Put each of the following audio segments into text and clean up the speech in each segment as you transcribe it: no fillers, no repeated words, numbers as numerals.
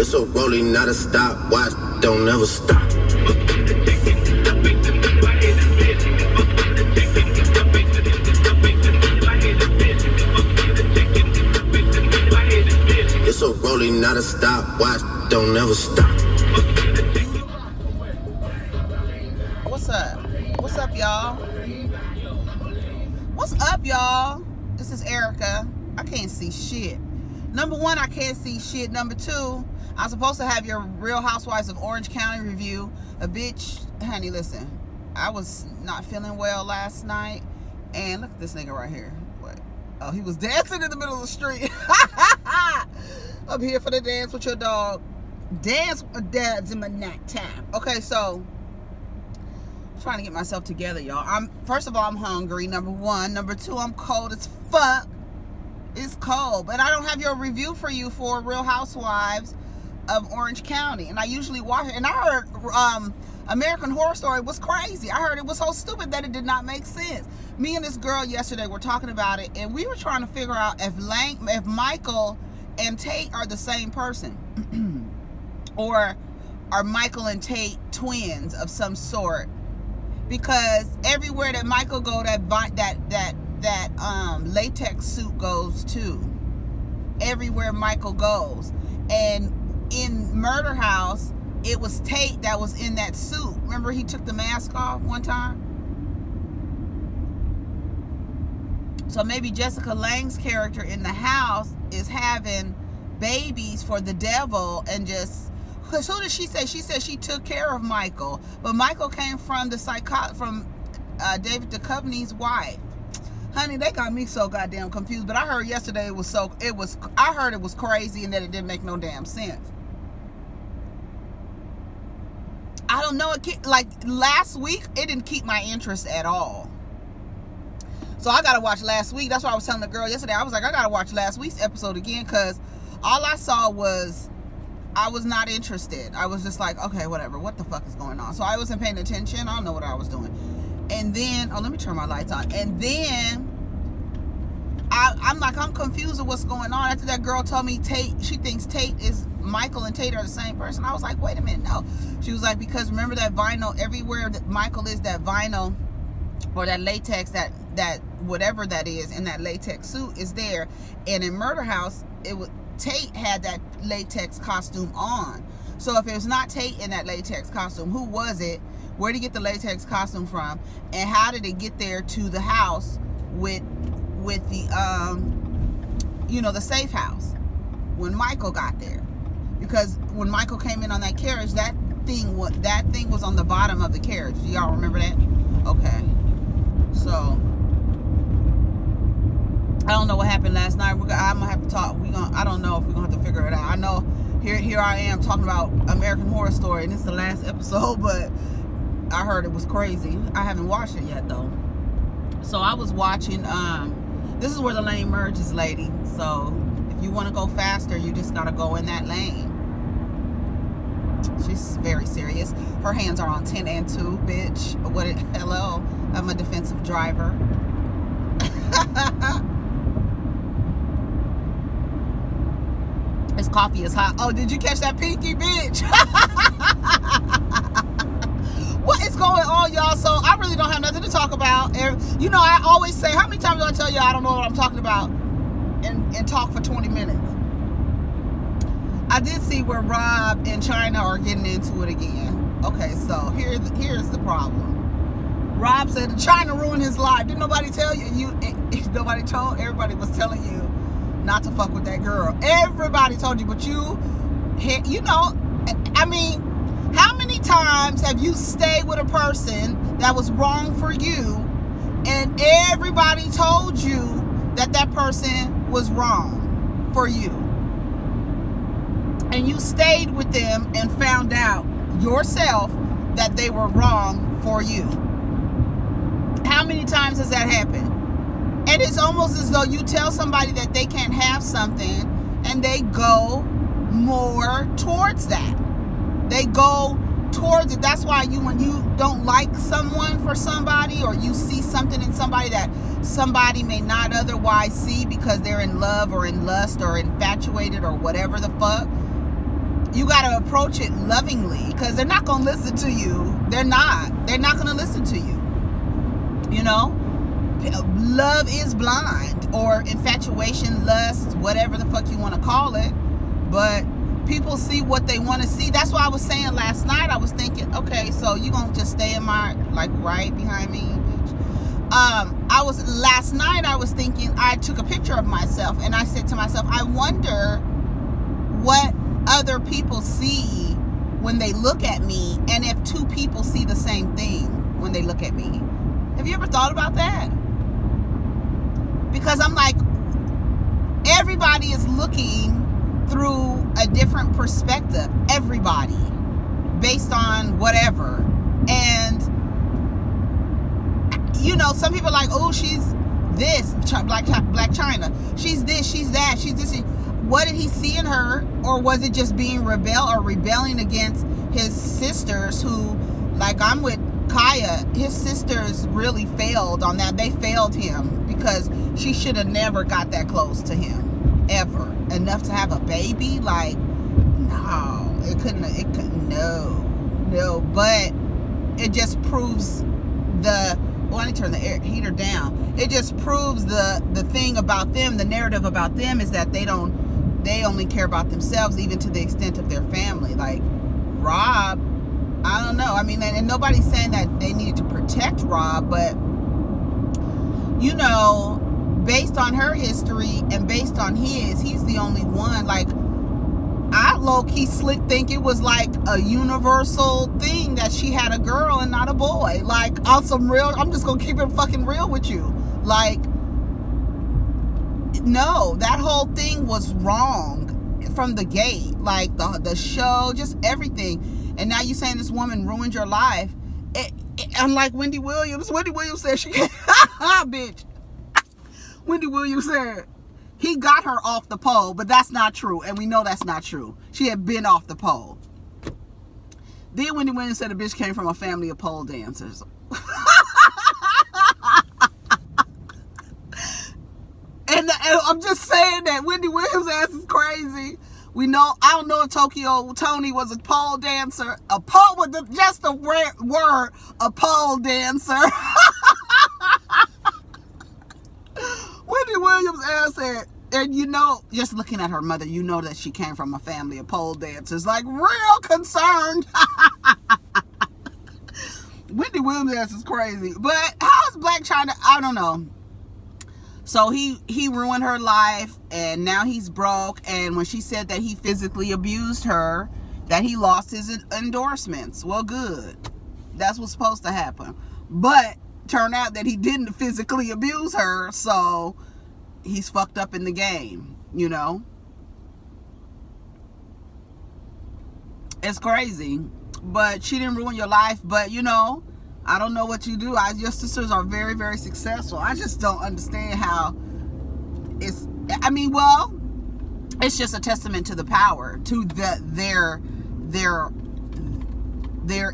It's a rolling, not a stop. Watch, don't never stop. It's a rolling, not a stop. Watch, don't never stop. What's up? What's up, y'all? What's up, y'all? This is Erica. I can't see shit. Number one, I can't see shit. Number two, I'm supposed to have your Real Housewives of Orange County review. A bitch, honey, listen. I was not feeling well last night. And look at this nigga right here. What? Oh, he was dancing in the middle of the street. I'm here for the dance with your dog. Dance with dads in my nighttime. Okay, so I'm trying to get myself together, y'all. First of all, I'm hungry. Number one. Number two, I'm cold as fuck. It's cold. But I don't have your review for you for Real Housewives of Orange County. And I usually watch it. And I heard American Horror Story was crazy. I heard it was so stupid that it did not make sense. Me and this girl yesterday were talking about it, and we were trying to figure out if Michael and Tate are the same person. Or are Michael and Tate twins of some sort? Because everywhere that Michael go, that latex suit goes too. Everywhere Michael goes. And in Murder House, it was Tate that was in that suit. Remember he took the mask off one time? So maybe Jessica Lange's character in the house is having babies for the devil and just... Because who did she say? She said she took care of Michael. But Michael came from the David Duchovny's wife. Honey, they got me so goddamn confused. But I heard yesterday I heard it was crazy and that it didn't make no damn sense. I don't know. Like last week, it didn't keep my interest at all. So I gotta watch last week. That's why I was telling the girl yesterday. I was like, I gotta watch last week's episode again because all I saw was I was not interested. I was just like, okay, whatever. What the fuck is going on? So I wasn't paying attention. I don't know what I was doing. And then, oh, let me turn my lights on. And then I'm like, I'm confused with what's going on. After that girl told me she thinks Michael and Tate are the same person. I was like, wait a minute, no. She was like, because remember that vinyl, everywhere that Michael is, that vinyl or that latex, that whatever that is in that latex suit is there. And in Murder House, Tate had that latex costume on. So if it was not Tate in that latex costume, who was it? Where did he get the latex costume from? And how did it get there to the house with the the safe house when Michael got there? Because when Michael came in on that carriage, that thing was on the bottom of the carriage. Do y'all remember that? Okay. So I don't know what happened last night. I'm gonna have to talk. I don't know if we're gonna have to figure it out. I know here I am talking about American Horror Story, and it's the last episode, but I heard it was crazy. I haven't watched it yet though. So I was watching. This is where the lane merges, lady. So if you want to go faster, you just gotta go in that lane. She's very serious. Her hands are on 10 and 2, bitch. Hello, I'm a defensive driver. This coffee is hot. Oh, did you catch that pinky, bitch? What is going on, y'all? So I really don't have nothing to talk about. And, you know, I always say, how many times do I tell you I don't know what I'm talking about and talk for 20 minutes? I did see where Rob and Chyna are getting into it again. Okay, so here's the problem. Rob said Chyna ruined his life. Didn't nobody tell you? Nobody told. Everybody was telling you not to fuck with that girl. Everybody told you, but you know, I mean, how many times have you stayed with a person that was wrong for you and everybody told you that that person was wrong for you? And you stayed with them and found out yourself that they were wrong for you. How many times has that happened? And it's almost as though you tell somebody that they can't have something and they go more towards that. They go towards it. That's why when you don't like someone for somebody, or you see something in somebody that somebody may not otherwise see because they're in love or in lust or infatuated or whatever the fuck, you got to approach it lovingly, because they're not going to listen to you. They're not going to listen to you. You know, love is blind, or infatuation, lust, whatever the fuck you want to call it. But people see what they want to see. That's why I was saying last night, I was thinking, okay, so you gonna just stay in my, like, right behind me, bitch? Last night I was thinking, I took a picture of myself and I said to myself, I wonder what other people see when they look at me, and if two people see the same thing when they look at me. Have you ever thought about that? Because I'm like, everybody is looking through a different perspective. Everybody. Based on whatever. And, you know, some people are like, oh, she's this, Blac Chyna. She's this, she's that, she's this. What did he see in her? Or was it just being rebelling against his sisters, who, like, I'm with Kaya, his sisters really failed on that. They failed him, because she should have never got that close to him, ever. Enough to have a baby? Like, no, it couldn't, no. But it just proves I need to turn the heater down. It just proves the thing about them, the narrative about them, is that they only care about themselves, even to the extent of their family. Like, Rob, I don't know. I mean, and nobody's saying that they need to protect Rob, but, you know, based on her history and based on he's the only one. Like, I low-key slick think it was like a universal thing that she had a girl and not a boy. Like, on some real, I'm just gonna keep it fucking real with you. Like, no, that whole thing was wrong from the gate. Like, the show, just everything. And now you saying this woman ruined your life. Unlike Wendy Williams. Wendy Williams said she can't. Bitch. Wendy Williams said he got her off the pole, but that's not true. And we know that's not true. She had been off the pole. Then Wendy Williams said the bitch came from a family of pole dancers. And I'm just saying that Wendy Williams' ass is crazy. We know, I don't know if Tokyo Tony was a pole dancer. A pole with just the word, a pole dancer. Wendy Williams ass said, and you know, just looking at her mother, you know that she came from a family of pole dancers. Like, real concerned. Wendy Williams ass is crazy. But how is Blac Chyna? I don't know. So he ruined her life, and now he's broke. And when she said that he physically abused her, that he lost his endorsements. Well, good. That's what's supposed to happen. But turned out that he didn't physically abuse her, so he's fucked up in the game, you know. It's crazy. But she didn't ruin your life. But, you know, I don't know what you do. Your sisters are very, very successful. I just don't understand how it's, I mean, well, it's just a testament to the power, to their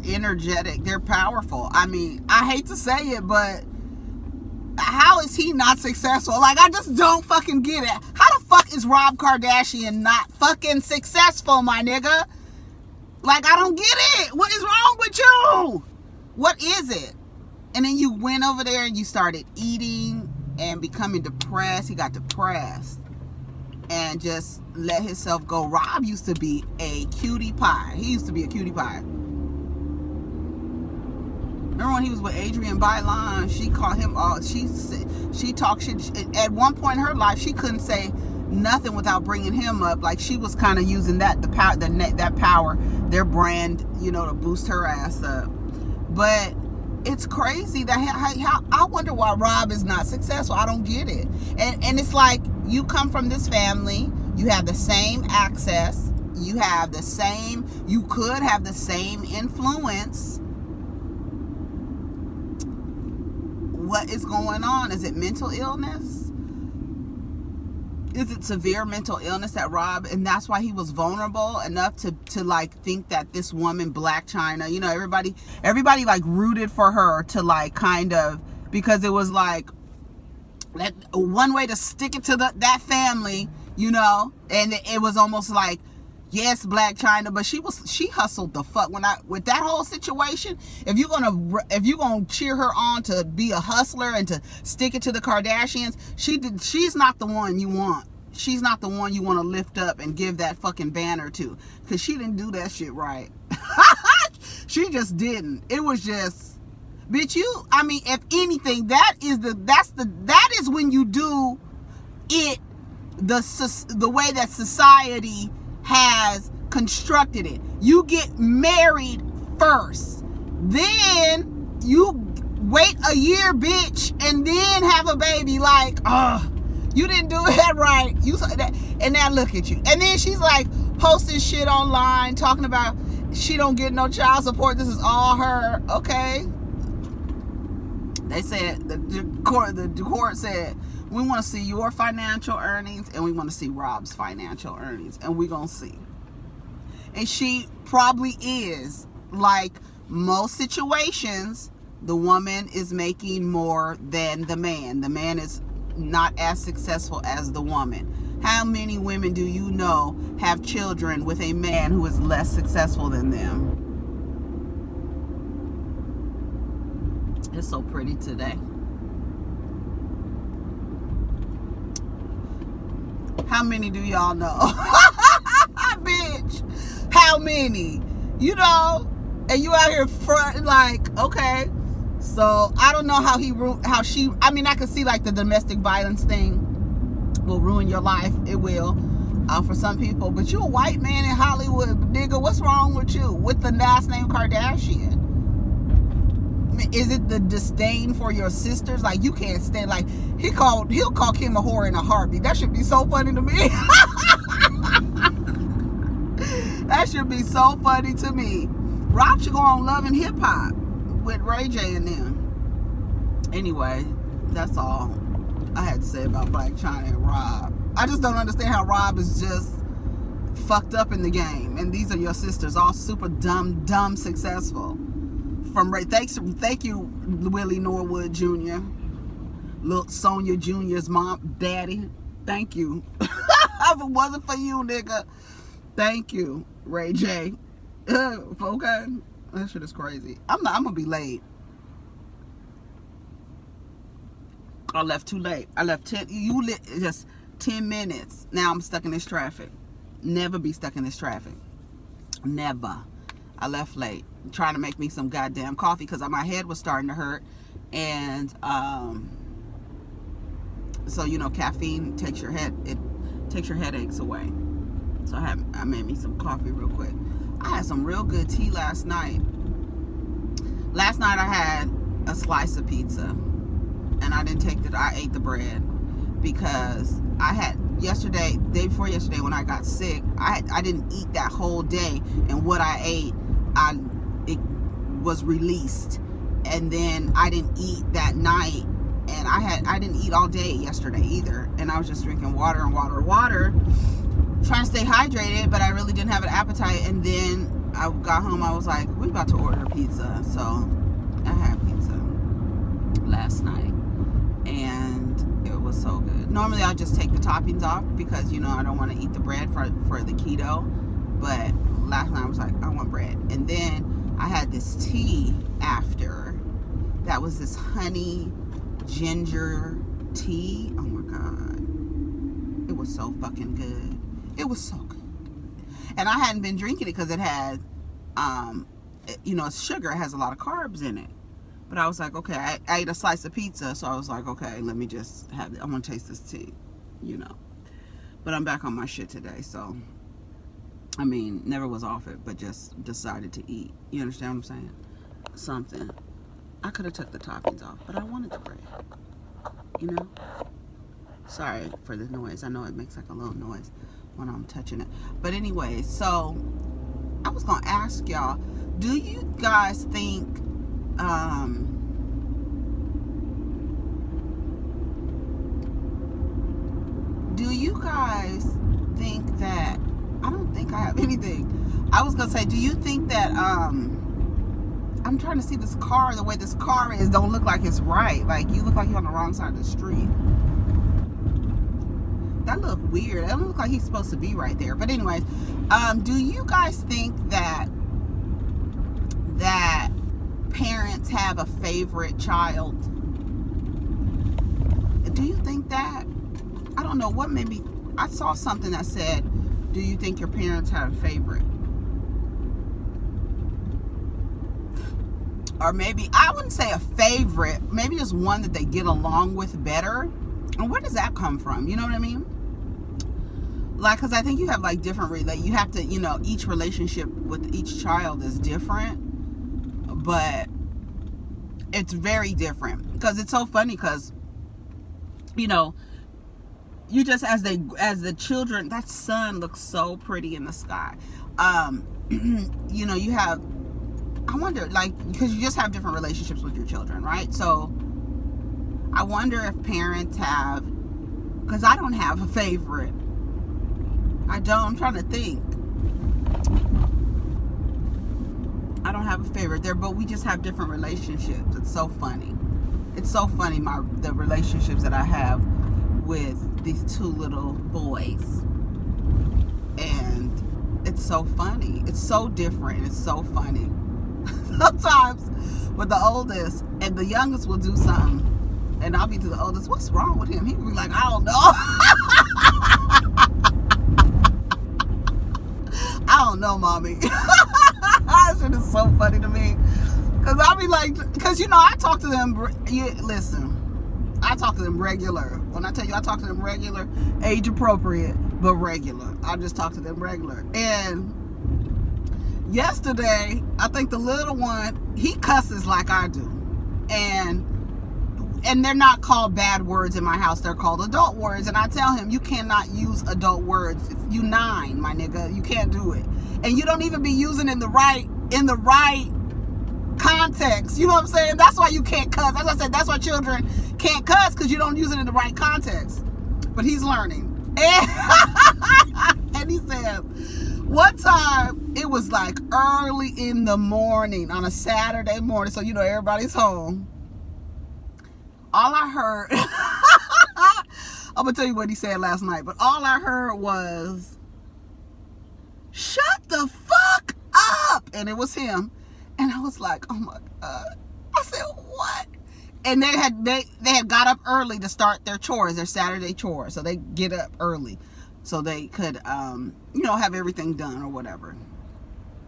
energetic, they're powerful. I mean, I hate to say it, but how is he not successful? Like, I just don't fucking get it. How the fuck is Rob Kardashian not fucking successful, my nigga? Like, I don't get it. What is wrong with you? What is it? And then you went over there and you started eating and becoming depressed. He got depressed and just let himself go. Rob used to be a cutie pie. He used to be a cutie pie. Remember when he was with Adrienne Bailon? She called him all. She talked shit. At one point in her life, she couldn't say nothing without bringing him up. Like, she was kind of using that power, their brand, you know, to boost her ass up. But it's crazy that how I wonder why Rob is not successful. I don't get it. And it's like, you come from this family, you have the same access, you have the same, you could have the same influence. What is going on? Is it mental illness? Is it severe mental illness that Rob, and that's why he was vulnerable enough to like think that this woman, Blac Chyna, you know, everybody like rooted for her to like kind of, because it was like that one way to stick it to that family, you know, and it was almost like, yes, Blac Chyna, but she hustled the fuck with that whole situation. If you're gonna cheer her on to be a hustler and to stick it to the Kardashians, she's not the one you want. She's not the one you want to lift up and give that fucking banner to, because she didn't do that shit right. She just didn't. It was just, bitch, I mean, if anything, that is when you do it the way that society has constructed it. You get married first, then you wait a year, bitch, and then have a baby. Like, you didn't do that right. You saw that, and now look at you. And then she's like posting shit online talking about she don't get no child support. This is all her. Okay. They said the court said, we want to see your financial earnings and we want to see Rob's financial earnings, and we're gonna see. And she probably is, like most situations, the woman is making more than the man. The man is not as successful as the woman. How many women do you know have children with a man who is less successful than them? It's so pretty today. How many do y'all know? Bitch, how many? You know, and you out here front like, okay. So I don't know how she. I mean, I can see like the domestic violence thing will ruin your life. It will, for some people. But you a white man in Hollywood, nigga. What's wrong with you? With the last name Kardashian? I mean, is it the disdain for your sisters? Like, you can't stand. Like, he'll call Kim a whore in a heartbeat. That should be so funny to me. That should be so funny to me. Rob should go on Love and Hip Hop with Ray J and them. Anyway, that's all I had to say about Blac Chyna and Rob. I just don't understand how Rob is just fucked up in the game, and these are your sisters, all super dumb successful. Thank you, Willie Norwood Jr., Lil Sonia Jr.'s mom, daddy. Thank you. If it wasn't for you, nigga, thank you, Ray J. Okay. That shit is crazy. I'm gonna be late. I left too late. I left just 10 minutes. Now I'm stuck in this traffic. Never be stuck in this traffic. Never. I left late. Trying to make me some goddamn coffee because my head was starting to hurt. And so you know, caffeine takes your headaches away. So I made me some coffee real quick. I had some real good tea last night. Last night I had a slice of pizza, and I didn't take it. I ate the bread because I had day before yesterday when I got sick. I didn't eat that whole day, and what I ate, it was released, and then I didn't eat that night, and I didn't eat all day yesterday either, and I was just drinking water and water. Trying to stay hydrated, but I really didn't have an appetite. And then I got home, I was like, we're about to order pizza. So I had pizza last night, and it was so good. Normally I just take the toppings off because, you know, I don't want to eat the bread for the keto, but last night I was like, I want bread. And then I had this tea after that was this honey ginger tea. Oh my god, it was so fucking good. It was so good. And I hadn't been drinking it because it had, you know, it's sugar. It has a lot of carbs in it. But I was like, okay, I ate a slice of pizza. So I was like, okay, let me just have it. I want to taste this tea, you know. But I'm back on my shit today. So, I mean, never was off it, but just decided to eat. You understand what I'm saying? Something. I could have took the toppings off, but I wanted the bread, you know. Sorry for the noise. I know it makes like a little noise when I'm touching it. But anyway, so I was gonna ask y'all, do you guys think that I don't think I have anything. I was gonna say, do you think that I'm trying to see this car, the way this car is don't look like it's right. Like, you look like you're on the wrong side of the street. That look weird. That don't look like he's supposed to be right there. But anyways, do you guys think that parents have a favorite child? Do you think that? I don't know what made me. I saw something that said, do you think your parents have a favorite? Or maybe, I wouldn't say a favorite, maybe just one that they get along with better. And where does that come from? You know what I mean? Like, because I think you have like different, you have to, you know, each relationship with each child is different. But it's very different. Because it's so funny because, you know, you just, as the children, that sun looks so pretty in the sky. You know, you have, I wonder, like, because you just have different relationships with your children, right? So I wonder if parents have, because I don't have a favorite. I don't. I'm trying to think. I don't have a favorite there, but we just have different relationships. It's so funny. It's so funny, the relationships that I have with these two little boys. And it's so funny. It's so different. It's so funny. Sometimes with the oldest and the youngest will do something, and I'll be to the oldest, what's wrong with him? He'll be like, I don't know. I don't know, mommy. That shit is so funny to me. Because I'll be like, because, you know, I talk to them, listen, I talk to them regular. When I tell you I talk to them regular, age appropriate, but regular. I just talk to them regular. And yesterday, I think the little one, he cusses like I do. And they're not called bad words in my house. They're called adult words. And I tell him, you cannot use adult words. You 9, my nigga. You can't do it. And you don't even be using it in the right context. You know what I'm saying? That's why you can't cuss. As I said, that's why children can't cuss, because you don't use it in the right context. But he's learning. And he said, one time, it was like early in the morning on a Saturday morning. So, you know, everybody's home. All I heard, I'm going to tell you what he said last night, but all I heard was, shut the fuck up. And it was him. And I was like, oh my God. I said, what? And they had got up early to start their chores, their Saturday chores. So they get up early so they could, you know, have everything done or whatever.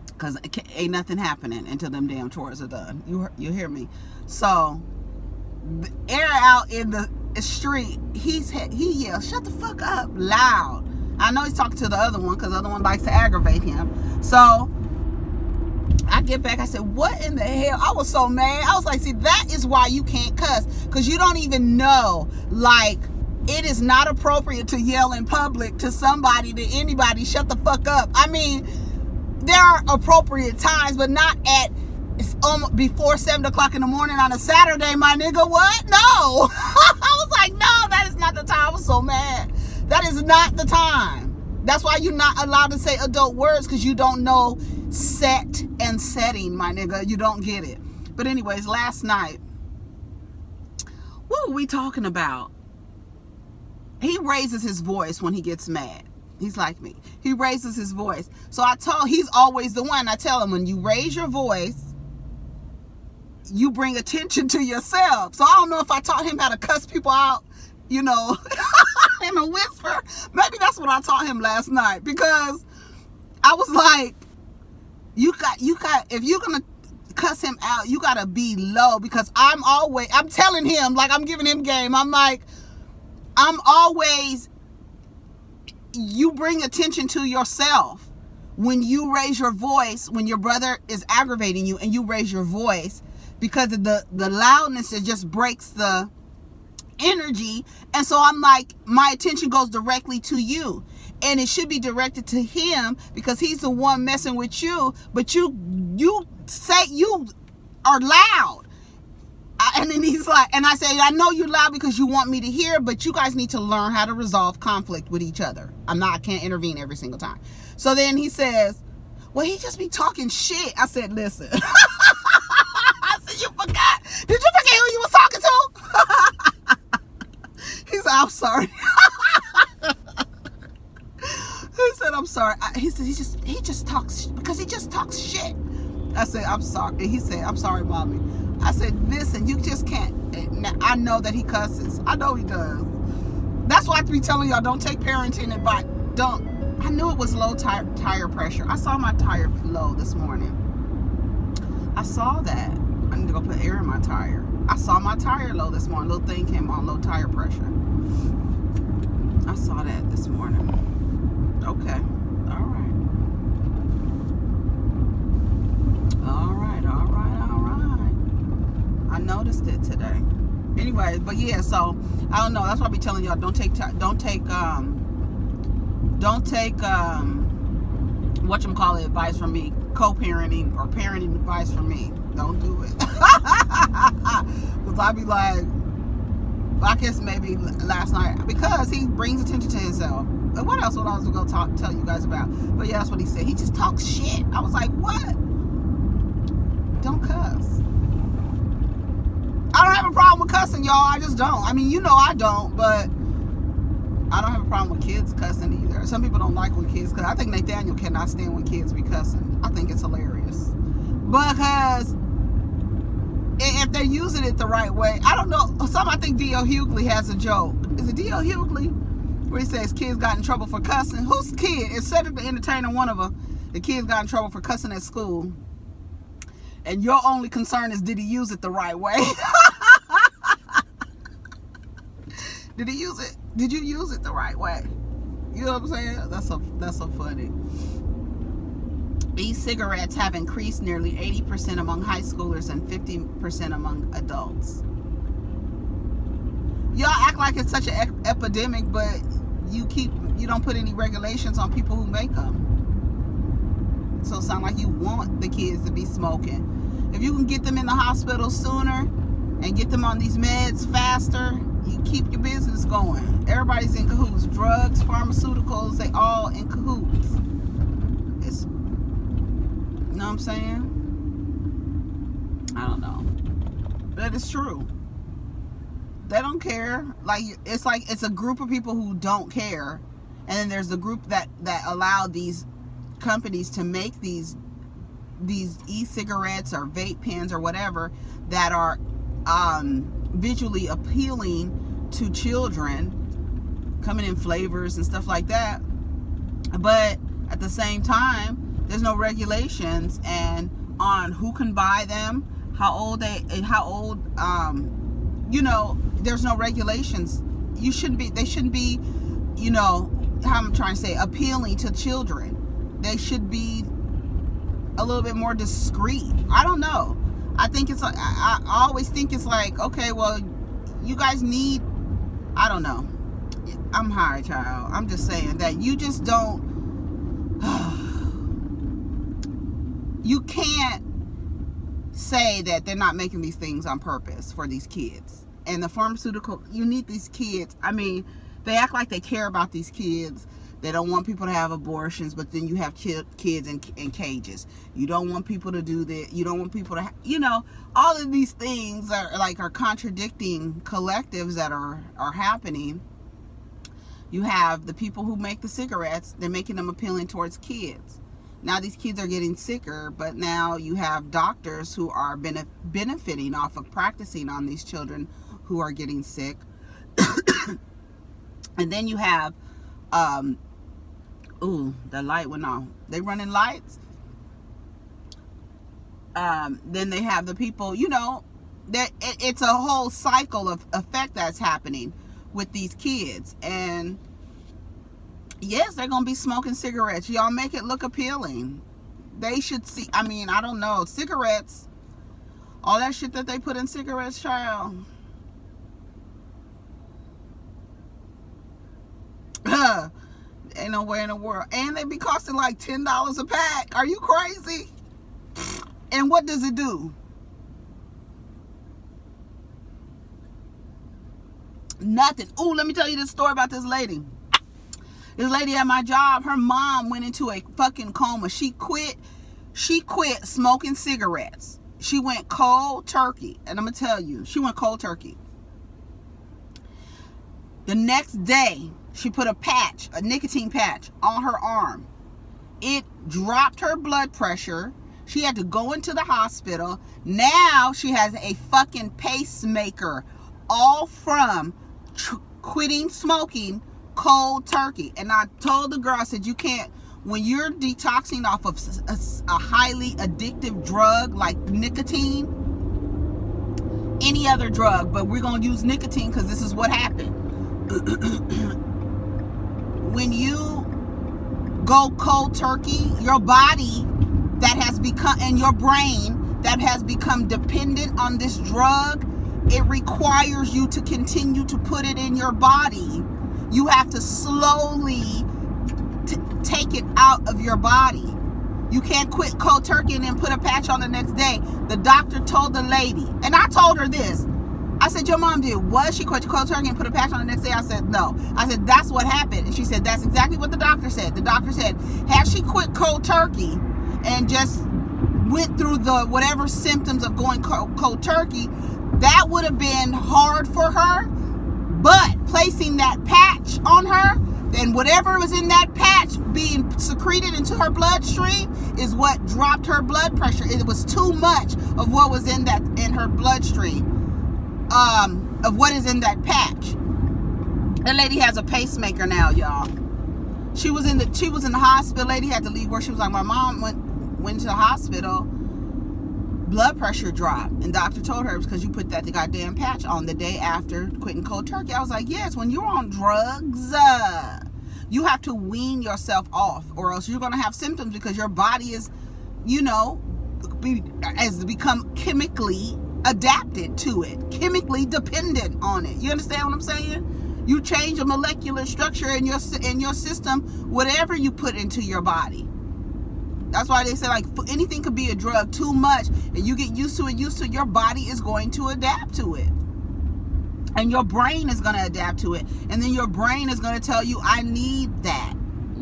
Because ain't nothing happening until them damn chores are done. You hear me? So the air out in the street, he yelled, shut the fuck up, loud. I know he's talking to the other one because the other one likes to aggravate him. So I get back, I said, what in the hell? I was so mad. I was like, see, that is why you can't cuss, because you don't even know, like, it is not appropriate to yell in public to somebody, to anybody, shut the fuck up. I mean, there are appropriate times, but not at before 7 o'clock in the morning on a Saturday, my nigga. What? No. I was like, no, that is not the time. I was so mad. That is not the time. That's why you're not allowed to say adult words, because you don't know set and setting, my nigga. You don't get it. But anyways, last night, what were we talking about? He raises his voice when he gets mad. He's like me. He raises his voice. So he's always the one. I tell him, when you raise your voice, you bring attention to yourself. So I don't know if I taught him how to cuss people out, you know, in a whisper. Maybe that's what I taught him last night, because I was like, you got, if you're going to cuss him out, you got to be low, because I'm telling him, like, I'm giving him game. I'm like, you bring attention to yourself when you raise your voice, when your brother is aggravating you and you raise your voice, because of the loudness, it just breaks the energy. And so I'm like, my attention goes directly to you, and it should be directed to him, because he's the one messing with you. But you say you are loud. And then he's like, and I say, I know you're loud because you want me to hear, but you guys need to learn how to resolve conflict with each other. I can't intervene every single time. So then he says, well, he just be talking shit. I said, listen. I said, you forgot. Did you forget who you was talking to? He said, I'm sorry. I'm sorry. He said, he just talks, because he just talks shit. I said, I'm sorry. He said, I'm sorry, mommy. I said, listen, you just can't. I know that he cusses. I know he does. That's why I be telling y'all, don't take parenting advice. Don't. I knew it was low tire pressure. I saw my tire low this morning. I saw that. I need to go put air in my tire. I saw my tire low this morning. Little thing came on, low tire pressure. I saw that this morning. Okay. All right. All right. All right. All right. I noticed it today. Anyway, but yeah, so I don't know. That's why I be telling y'all, don't take whatchamacallit advice from me, co-parenting or parenting advice from me. Don't do it. Because I be like, I guess maybe last night, because he brings attention to himself. And what else would I was going to tell you guys about? But yeah, that's what he said. He just talks shit. I was like, what? Don't cuss. I don't have a problem with cussing, y'all. I just don't. I mean, you know I don't, but I don't have a problem with kids cussing either. Some people don't like when kids cuss. I think Nathaniel cannot stand when kids be cussing. I think it's hilarious. Because if they're using it the right way, I don't know. I think D.L. Hughley has a joke. Is it D.L. Hughley? Where he says kids got in trouble for cussing. Whose kid? It's Cedric the Entertainer, one of them. The kids got in trouble for cussing at school. And your only concern is, did he use it the right way? Did he use it? Did you use it the right way? You know what I'm saying? That's so funny. E-cigarettes have increased nearly 80% among high schoolers and 50% among adults. Y'all act like it's such an epidemic, but you don't put any regulations on people who make them. So it sounds like you want the kids to be smoking. If you can get them in the hospital sooner and get them on these meds faster, you keep your business going. Everybody's in cahoots. Drugs, pharmaceuticals, they all in cahoots. You know what I'm saying? I don't know. But it's true. They don't care. It's a group of people who don't care. And then there's the group that allow these companies to make these e-cigarettes or vape pens or whatever that are visually appealing to children, coming in flavors and stuff like that. But at the same time, there's no regulations on who can buy them, you know, there's no regulations. They shouldn't be, you know, how I'm trying to say, appealing to children. They should be a little bit more discreet. I don't know. I think it's, I always think it's like, okay, well, you guys need, I don't know. I'm high, child. I'm just saying that you just don't, you can't say that they're not making these things on purpose for these kids. And the pharmaceutical, you need these kids. I mean, they act like they care about these kids. They don't want people to have abortions, but then you have kids in cages. You don't want people to do that. You don't want people to, you know, all of these things are contradicting collectives that are happening. You have the people who make the cigarettes. They're making them appealing towards kids. Now these kids are getting sicker, but now you have doctors who are benefiting off of practicing on these children who are getting sick. And then you have, ooh, the light went off. They running lights. Then they have the people, you know, that it's a whole cycle of effect that's happening with these kids. And yes, they're going to be smoking cigarettes. Y'all make it look appealing. They should see, I mean, I don't know. Cigarettes, all that shit that they put in cigarettes, child. Ain't no way in the world. And they be costing like $10 a pack. Are you crazy? And what does it do? Nothing. Ooh, let me tell you this story about this lady. This lady at my job, her mom went into a fucking coma. She quit smoking cigarettes. She went cold turkey. And I'm going to tell you, she went cold turkey. The next day, She put a patch, a nicotine patch, on her arm. It dropped her blood pressure. She had to go into the hospital. Now she has a fucking pacemaker, all from quitting smoking cold turkey. And I told the girl, I said, you can't, when you're detoxing off of a highly addictive drug like nicotine, any other drug, but we're going to use nicotine because this is what happened. When you go cold turkey, your body that has become, and your brain that has become dependent on this drug, it requires you to continue to put it in your body. You have to slowly take it out of your body. You can't quit cold turkey and then put a patch on the next day. The doctor told the lady, and I told her this. I said, your mom did what? She quit cold turkey and put a patch on the next day? I said, no. I said, that's what happened. And she said, that's exactly what the doctor said. The doctor said, had she quit cold turkey and just went through the whatever symptoms of going cold turkey, that would have been hard for her. But placing that patch on her, then whatever was in that patch being secreted into her bloodstream is what dropped her blood pressure. It was too much of what was in her bloodstream. Of what is in that patch. That lady has a pacemaker now, y'all. She was in the hospital. Lady had to leave work. She was like, my mom went to the hospital. Blood pressure dropped, and doctor told her it was because you put that goddamn patch on the day after quitting cold turkey. I was like, yes, when you're on drugs, you have to wean yourself off, or else you're gonna have symptoms because your body is, has become chemically adapted to it, chemically dependent on it. You understand what I'm saying? You change a molecular structure in your system, whatever you put into your body. That's why they say, like, anything could be a drug too much, and you get used to it, your body is going to adapt to it. And your brain is going to adapt to it. And then your brain is going to tell you, I need that.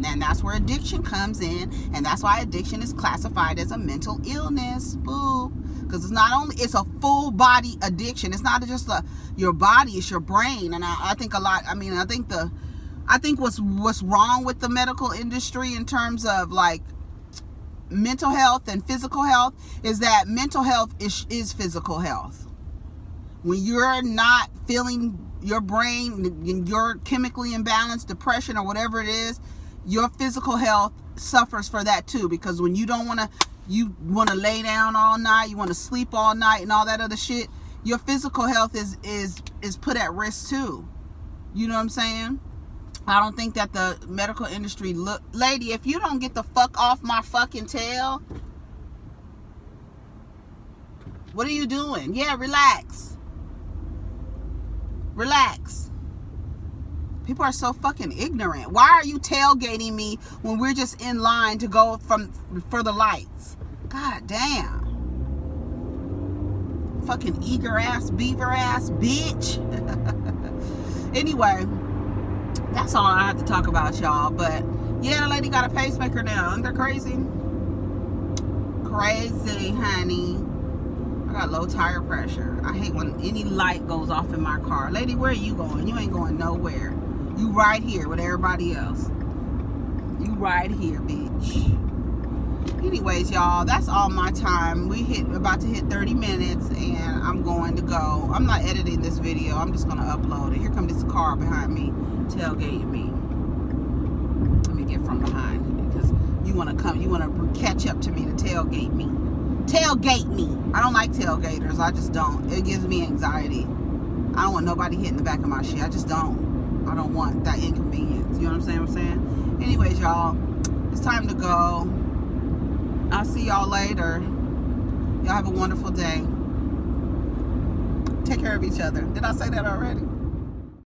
And that's where addiction comes in. And that's why addiction is classified as a mental illness. Boo. Because it's a full body addiction. It's not just your body, it's your brain. And I think I think what's wrong with the medical industry in terms of like mental health and physical health is that mental health is physical health. When you're not feeling your brain, you're chemically imbalanced, depression or whatever it is, your physical health suffers for that too. Because when you don't want to, you want to lay down all night, you want to sleep all night and all that other shit, your physical health is put at risk too. You know what I'm saying? I don't think that the medical industry lady, if you don't get the fuck off my fucking tail, what are you doing? Yeah, relax. Relax. People are so fucking ignorant. Why are you tailgating me when we're just in line to go for the lights? God damn. Fucking eager ass, beaver ass bitch. Anyway, that's all I have to talk about, y'all. But yeah, the lady got a pacemaker now. Aren't they crazy? Crazy, honey. I got low tire pressure. I hate when any light goes off in my car. Lady, where are you going? You ain't going nowhere. You right here with everybody else. You right here, bitch. Anyways, y'all, that's all my time. About to hit 30 minutes, and I'm going to go. I'm not editing this video. I'm just going to upload it. Here comes this car behind me, tailgating me. Let me get from behind, because you want to catch up to me to tailgate me. Tailgate me. I don't like tailgaters. I just don't. It gives me anxiety. I don't want nobody hitting the back of my shit. I just don't. I don't want that inconvenience. You know what I'm saying? Anyways, y'all, it's time to go. I'll see y'all later. Y'all have a wonderful day. Take care of each other. Did I say that already?